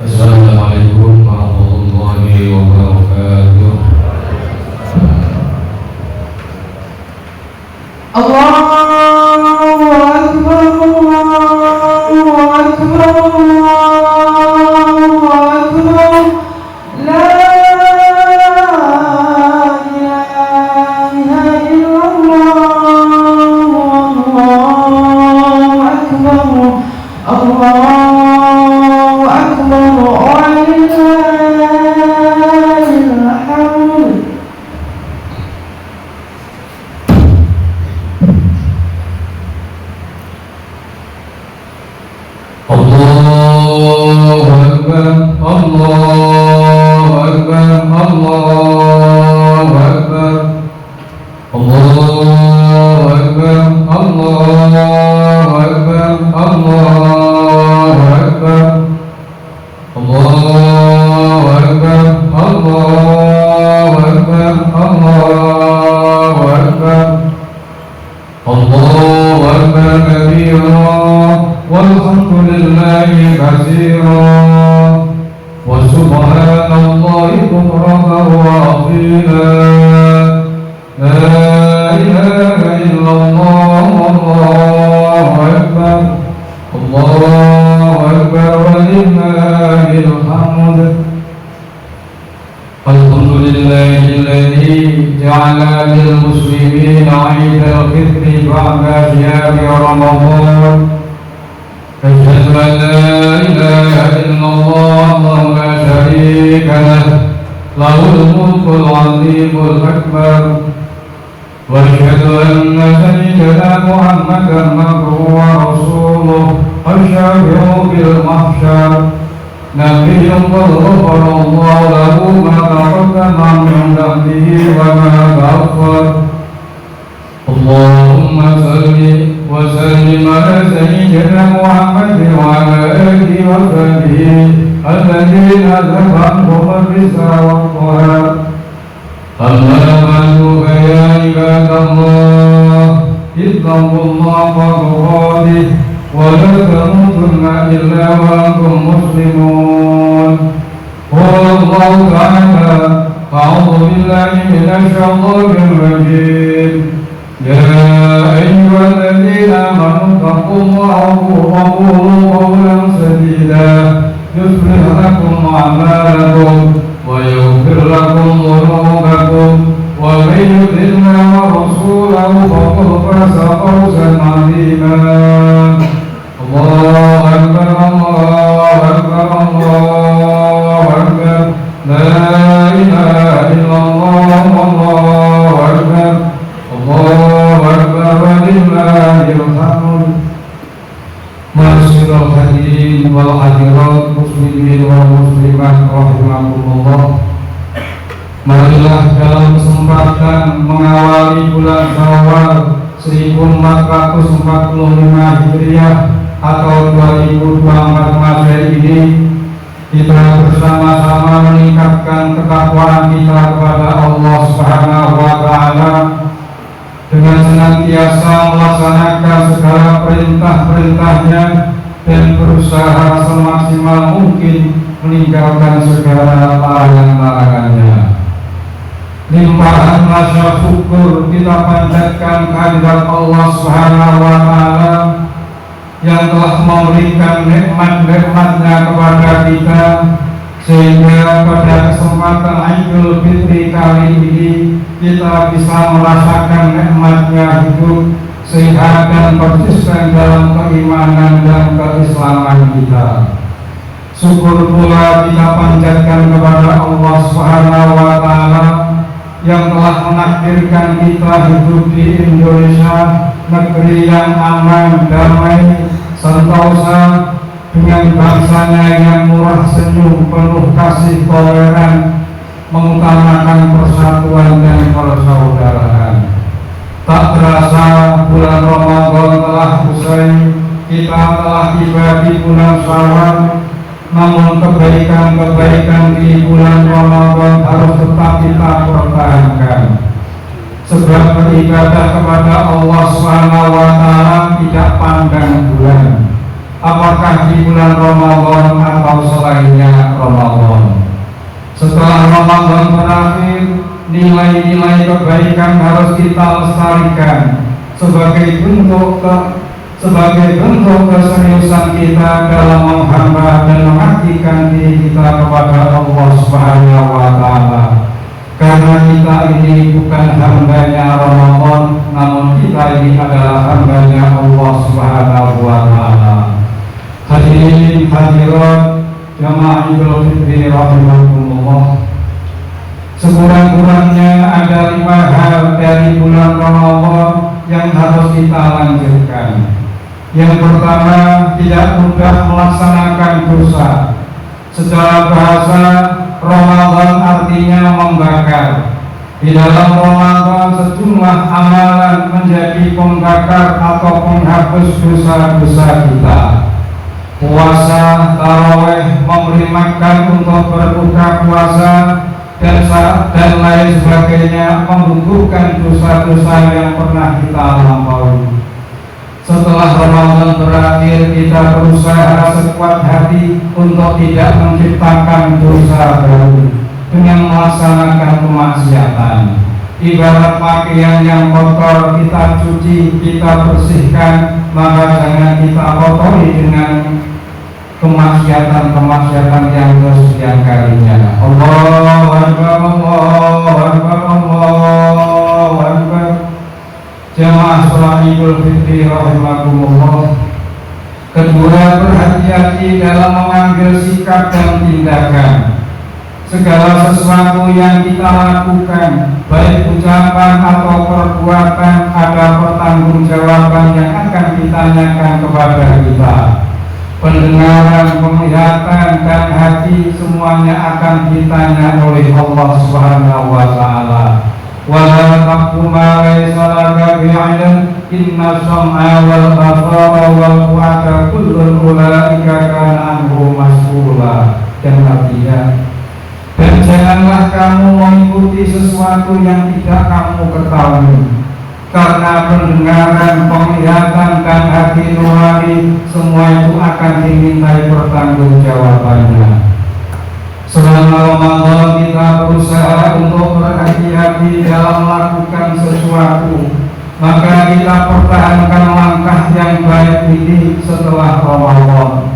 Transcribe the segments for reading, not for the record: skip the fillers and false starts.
Assalamualaikum warahmatullahi wabarakatuh. Allahu Akbar, Allahu Akbar, Allahu Akbar. La ilaha illallah, Allahu Akbar, Allahu Akbar, walillahil hamd. Allahu Akbar, Allahu Akbar, Allahu Akbar, Allahu Akbar, Allahu Akbar, Allahu Akbar, Allahu Akbar, Allahu Akbar, Allahu Akbar, Allahu Akbar kabira walhamdulillahi katsira wa subhanallahi bukratan wa asila. La ilaha illallah, Allahu Akbar, Allahu Akbar, walillahil hamd. Alhamdulillahilladzi ja'ala lil muslimina 'idal fitri ba'da siyami Ramadan. Asyhadu an la ilaha illallah wa la syarika lah, lahul mulkul 'azimul akbar. Wa asyhadu anna sayyidana Muhammadan abduhu wa rasuluh asy-syafi'u bil mahsyar. Nabiyyun ghafara lahu ma taqaddama min dhanbihi wa ma ta'akhkhar. Allahumma salli wa sallim ala sayyidina Muhammad wa ala alihi wa sahbihi alladhina adhabahum ar-rizqa wal-qahar. Amma ba'du fa ya ibadallah, ittaqullaha haqqa ولا تموتن إلا وأنتم مسلمون. قال الله تعالى: أعوذ بالله من الشيطان الرجيم. يا أيها الذين آمنوا اتقوا الله وقولوا قولا سديدا يصلح لكم أعمالكم ويغفر لكم ذنوبكم ومن يطع الله ورسوله فقد فاز فوزا عظيما. Allahu Akbar, Allahu Akbar, Allahu Akbar. La ilaha illallah, Allahu Akbar, Allahu Akbar, walillahil hamd. Ma'asyiral hadirin wal hadirat, muslimin wal muslimat rahimakumullah. Marilah dalam kesempatan mengawali bulan Syawal 1445 Hijriah atau 2024 Masehi ini, kita bersama-sama meningkatkan ketakwaan kita kepada Allah Subhanahu wa Ta'ala dengan senantiasa melaksanakan segala perintah-perintahnya dan berusaha semaksimal mungkin meninggalkan segala larangan-larangannya. Limpahan rasa syukur kita panjatkan kehadirat Allah Subhanahu wa Ta'ala yang telah memberikan nikmat-nikmatnya kepada kita, sehingga pada kesempatan Idul Fitri kali ini kita bisa merasakan nikmatnya hidup sehat dan konsisten dalam keimanan dan keislaman kita. Syukur pula kita panjatkan panjatkan kepada Allah Subhanahu wa Ta'ala yang telah menakdirkan kita hidup di Indonesia, negeri yang aman, damai, sentosa, dengan bangsanya yang murah senyum, penuh kasih, toleran, mengutamakan persatuan dan persaudaraan. Tak terasa bulan Ramadan telah usai, kita telah tiba di bulan Syawal. Namun kebaikan-kebaikan di bulan Ramadan harus tetap kita pertahankan. Sebab beribadah kepada Allah Subhanahu wa Ta'ala tidak pandang bulan, apakah di bulan Ramadan atau selainnya Ramadan. Setelah Ramadan berakhir, nilai-nilai kebaikan harus kita lestarikan sebagai bentuk keseriusan kita dalam menghamba dan mengabdikan diri kita kepada Allah Subhanahu wa Ta'ala. Karena kita ini bukan hambanya Ramadan, namun kita ini adalah hambanya Allah Subhanahu wa Ta'ala. Hadirin hadirat jamaah Idul Fitri rahimakumullah. Sekurang-kurangnya ada 5 hal dari bulan Ramadan yang harus kita lanjutkan. Yang pertama, tidak mudah melaksanakan dosa. Secara bahasa, Ramadan artinya membakar. Di dalam Ramadan sejumlah amalan menjadi pembakar atau penghapus dosa-dosa kita. Puasa, tarawih, memberi makan untuk berbuka puasa, dan lain sebagainya menggugurkan dosa-dosa yang pernah kita lampaui. Setelah Ramadan berakhir, kita berusaha sekuat hati untuk tidak menciptakan dosa baru dengan melaksanakan kemaksiatan. Ibarat pakaian yang kotor, kita cuci, kita bersihkan, maka jangan kita kotori dengan kemaksiatan yang kesekian kalinya. Allahu Akbar, Allahu Akbar, Allahu Akbar. Jamaah sholat Idul Fitri rahimakumullah. Kedua, berhati-hati dalam mengambil sikap dan tindakan. Segala sesuatu yang kita lakukan, baik ucapan atau perbuatan, ada pertanggungjawaban yang akan ditanyakan kepada kita. Pendengaran, penglihatan, dan hati semuanya akan ditanya oleh Allah Subhanahu wa Ta'ala. Wala taqfu ma laysa laka bi'ilm, inna sam'a wal basara wal fu'ada kullun ulaika kana anhu mas'ula. Dan artinya, dan janganlah kamu mengikuti sesuatu yang tidak kamu ketahui, karena pendengaran, penglihatan, dan hati nurani semua itu akan dimintai pertanggungjawabannya. Selama Ramadan kita berusaha untuk berhati-hati dalam melakukan sesuatu, maka kita pertahankan langkah yang baik ini setelah Ramadan.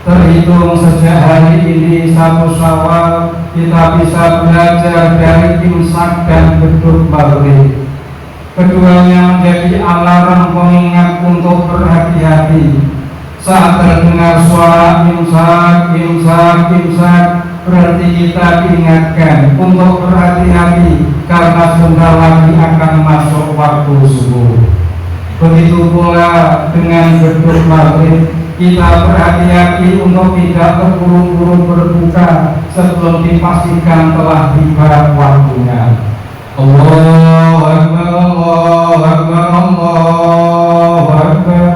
Terhitung sejak hari ini 1 Syawal, kita bisa belajar dari imsak dan beduk maghrib. Keduanya menjadi alarm pengingat untuk berhati-hati. Saat terdengar suara imsak, imsak, imsak, berarti kita diingatkan untuk berhati-hati karena sebentar lagi akan masuk waktu subuh. Begitu pula dengan beduk maghrib, kita berhati-hati untuk tidak terburu-buru berbuka sebelum dipastikan telah tiba waktunya. Allahu Akbar, Allahu Akbar, Allahu Akbar.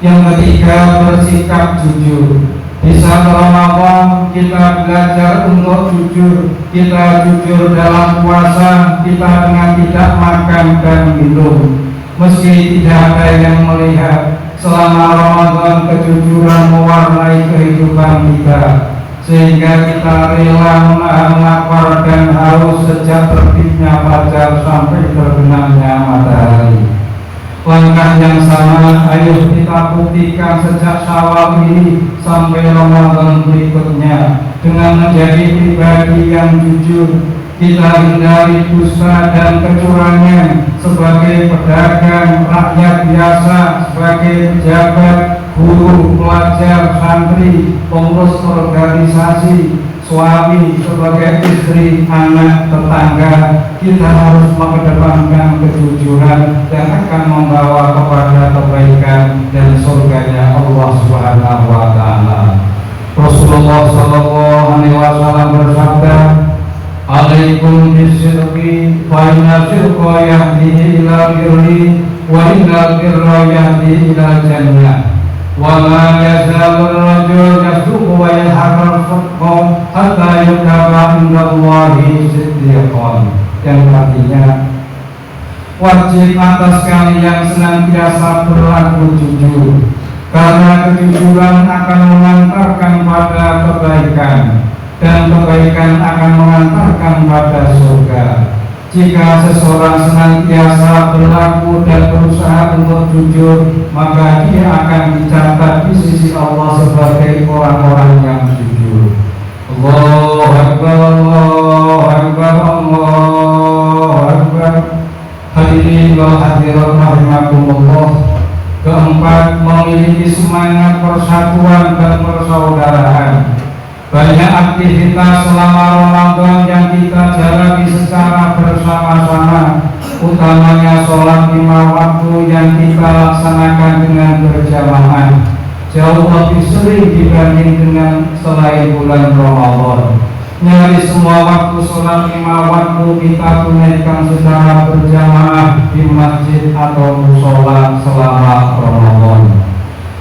Yang ketiga, bersikap jujur. Di saat Ramadan kita belajar untuk jujur. Kita jujur dalam puasa, kita dengan tidak makan dan minum, meski tidak ada yang melihat. Selama Ramadan kejujuran mewarnai kehidupan kita, sehingga kita rela menahan lapar dan haus sejak terbitnya fajar sampai terbenamnya matahari. Langkah yang sama ayo kita buktikan sejak Syawal ini sampai Ramadan berikutnya dengan menjadi pribadi yang jujur. Kita hindari dusta dan kecurangan sebagai pedagang, rakyat biasa, sebagai pejabat, guru, pelajar, santri, pengurus organisasi, suami, sebagai istri, anak, tetangga, kita harus mengedepankan kejujuran yang akan membawa kepada kebaikan dan surganya Allah Subhanahu wa Ta'ala. Rasulullah Sallallahu Alaihi Wasallam bersabda, "Alaikum bisidqi, fa inna sidqa yahdi ila birri, wa inna birra yahdi ila jannah. Wa yazalur rajul yasduqu wa yahqar sidqa hatta yukaba indallahi siddiqan." Yang artinya, wajib atas kalian senantiasa berlaku jujur, karena kejujuran akan mengantarkan pada kebaikan, dan kebaikan akan mengantarkan pada surga. Jika seseorang senantiasa berlaku dan berusaha untuk jujur, maka dia akan dicatat di sisi Allah sebagai orang-orang yang jujur. Allahu Akbar, Allahu Akbar, Allahu Akbar. Hadirin wal hadirat rahimakumullah. Keempat, memiliki semangat persatuan dan persaudaraan. Banyak aktivitas selama Ramadan yang kita jalani secara bersama-sama, utamanya sholat 5 waktu yang kita laksanakan dengan berjamaah, jauh lebih sering dibanding dengan selain bulan Ramadan. Nyaris semua waktu sholat 5 waktu kita tunaikan secara berjamaah di masjid atau musola selama Ramadan.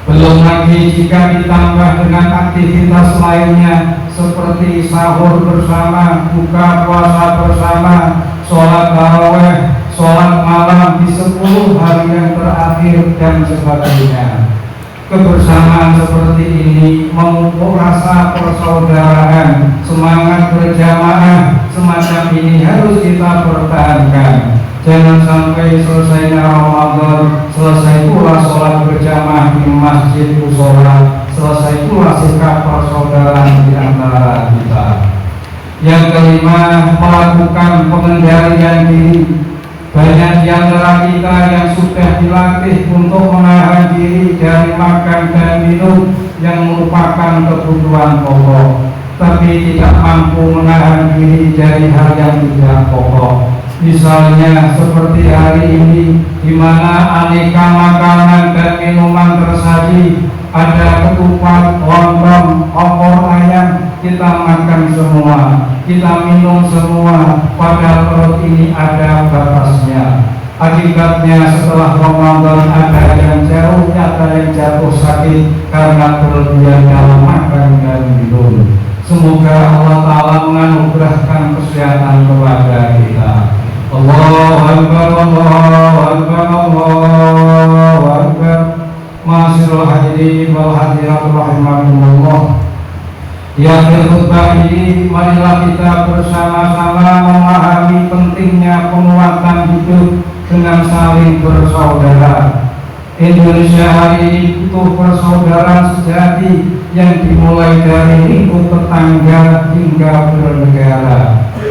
Belum lagi jika ditambah dengan aktivitas lainnya seperti sahur bersama, buka puasa bersama, sholat tarawih, sholat malam di 10 hari yang terakhir dan sebagainya. Kebersamaan seperti ini memupuk rasa persaudaraan, semangat berjamaah semacam ini harus kita pertahankan. Jangan sampai selesainya Ramadan, selesai pula sholat berjamaah di masjid musola, selesai pula sikap persaudaraan di antara kita. Yang kelima, melakukan pengendalian diri. Banyak di antara kita yang sudah dilatih untuk menahan diri dari makan dan minum yang merupakan kebutuhan pokok, tapi tidak mampu menahan diri dari hal yang tidak pokok. Misalnya seperti hari ini, di mana aneka makanan dan minuman tersaji, ada ketupat, lontong, opor ayam, kita makan semua, kita minum semua, padahal perut ini ada batasnya. Akibatnya setelah Ramadan ada yang jauh, ada yang jatuh sakit karena berlebihan dalam makan dan minum. Semoga Allah Ta'ala menganugerahkan kesehatan kepada kita. Allahu Akbar, Allahu Akbar, Allahu Akbar. Ma'asyiral hadirin wal hadirat rahimakumullah. Di akhir khutbah ini, marilah kita bersama-sama memahami pentingnya penguatan hidup dengan saling bersaudara. Indonesia hari ini butuh persaudaraan sejati yang dimulai dari lingkup tetangga hingga bernegara.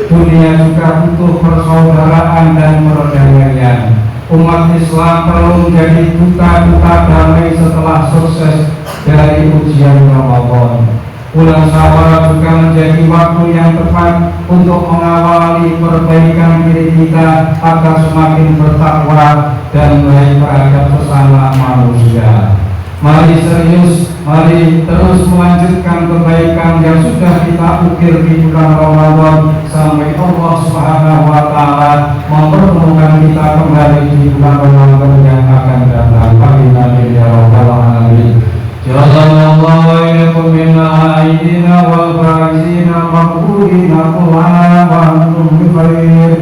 Dunia juga butuh persaudaraan dan perdamaian. Umat Islam perlu menjadi duta-duta damai setelah sukses dari ujian Ramadan. Bulan Syawal juga menjadi waktu yang tepat untuk mengawali perbaikan diri kita agar semakin bertakwa dan baik terhadap sesama manusia. Mari serius, mari terus melanjutkan kebaikan yang sudah kita ukir di bulan Ramadan sampai Allah Subhanahu wa Ta'ala mempertemukan kita kembali di bulan Ramadan yang akan datang. Amin amin ya rabbal alamin. Jazakallahu wa iyyakum minna aidina wal faizina maqbulina kullana wa antum bi khair.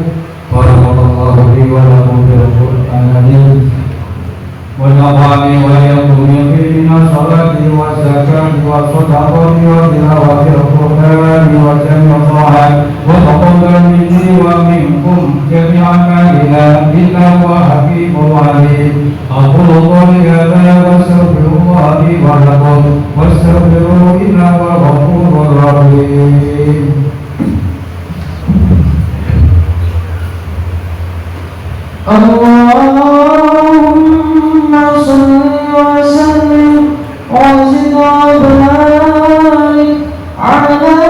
Barakallahu li wa lakum bil Qur'an wa nafa'ani wa iyyakum bima salati wa zakati wa sadaqati wa tilawatil Qur'an wa jami'at wa taqabbal minni wa minkum jami'an ila billahi wa habibul alim. Aqulu qawli hadza wa astaghfirullah li wa lakum wastaghfiruhu innahu huwal ghafurur rahim. Allahumma salli wa sallim wa zid wa barik ala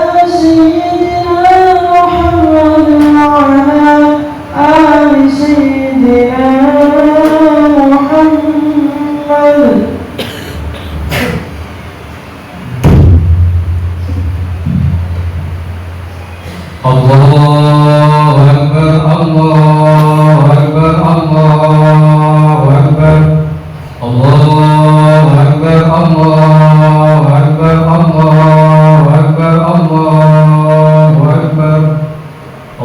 الله أكبر الله أكبر الله أكبر الله أكبر الله أكبر الله أكبر الله أكبر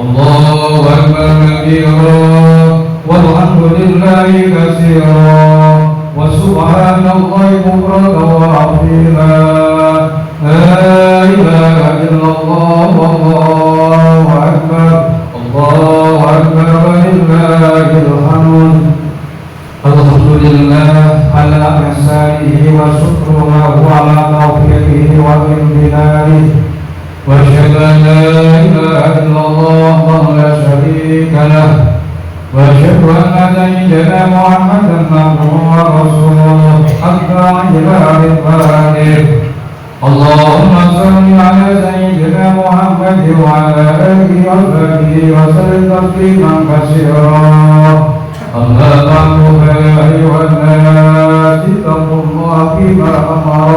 الله أكبر كبيرا والحمد لله كثيرا وسبحان الله بكرة وأصيلا لا إله إلا الله والله أكبر الله أكبر ولله الحمد الحمد لله على إحسانه وشكره على توفيقه وامتنانه وأشهد أن لا إله إلا الله وحده لا شريك له وأشهد أن سيدنا محمدا عبده ورسوله الداعي إلى رضوانه اللهم صل على سيدنا محمد وعلى آله وصحبه وسلم تسليما كثيرا أما بعد فيا أيها الناس اتقوا الله فيما أمر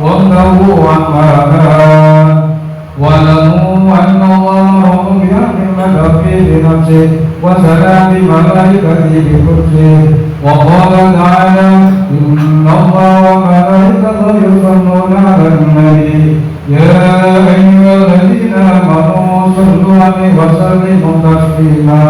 وانتهوا عما نهى واعلموا أن الله بأمر في بنفسه وسلام ملائكته بقدسه وقال تعالى إن الله وملائكته يصلون على النبي يا أيها الذين آمنوا صلوا عليه وسلموا تسليما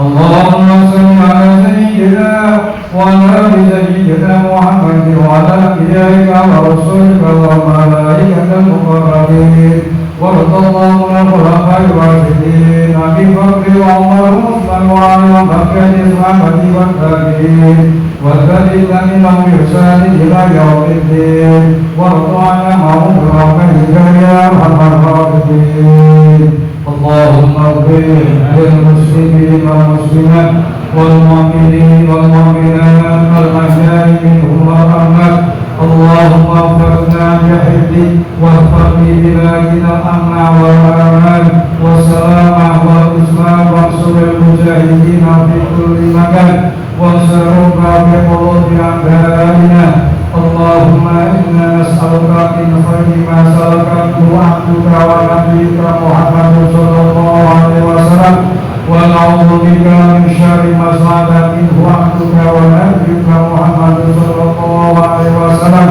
اللهم صل على سيدنا وعلى سيدنا محمد وعلى أنبيائك ورسلك وملائكة المقربين وارض اللهم عن الخلفاء الراشدين أبي بكر وعمر وعثمان وعلي وبقية الصحابة والتابعين والذين لهم بإحسان إلى يوم الدين وارض عنهم برحمتك يا أرحم الراحمين اللهم اغفر للمسلمين والمسلمات والمؤمنين والمؤمنات الأحياء منهم والأموات اللهم اغفرنا بحبك واغفر ببلادنا الأمن والأمان والسلامة والإسلام وانصر المجاهدين في كل مكان وانصرهم بقلوب أعدائنا اللهم إنا نسألك من خير ما سألكته عبدك ونبيك محمد صلى الله عليه وسلم ونعوذ بك من شر ما سألك منه عبدك ونبيك محمد صلى الله عليه وسلم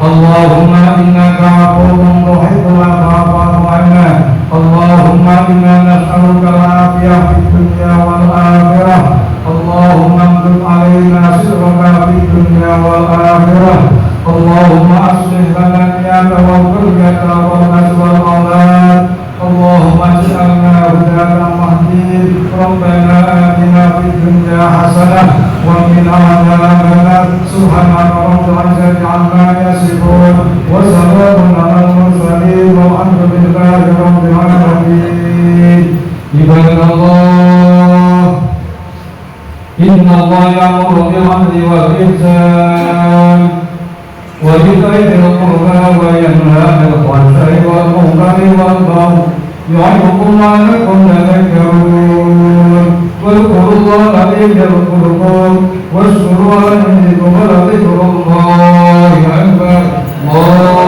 اللهم إنك عفو تحب العفو فاعف عنا اللهم إنا نسألك العافية في الدنيا والآخرة اللهم امدد علينا سرك في الدنيا والآخرة اللهم أصلح لنا النية والقرية والنسل والأولاد اللهم اجعلنا هداة مهديين ربنا آتنا في الدنيا حسنة وقنا عذاب النار سبحان رب العزة عما يصفون وسلام على المرسلين والحمد لله رب العالمين عباد الله إن الله يأمر بالعدل والإحسان وإيتاء ذي القربى وينهى عن الفحشاء والمنكر والبغي يعظكم لعلكم تذكرون واذكروا الله العظيم يذكركم واشكروا على نعمته ولذكر الله أكبر الله